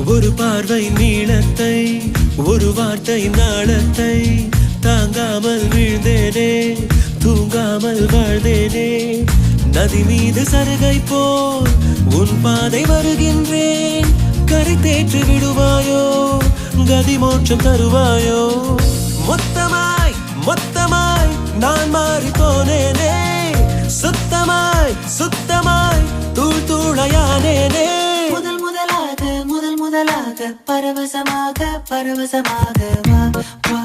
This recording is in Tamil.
ஒரு பார்வை நீளத்தை ஒரு வார்த்தை நாளத்தை தாங்காமல் வீழ்ந்தேனே தூங்காமல் வாழ்ந்தேனே நதி மீது சருகை போல் உன் பாதை வருகின்றேன் கரை தேற்றி விடுவாயோ கதி மோட்சம் தருவாயோ மொத்தமாய் மொத்தமாய் நான் மாறி போனேனே சுத்தமாய் சுத்தமாய் தூள் தூளையானேனே முதல் முதலாக பரவசமாக வா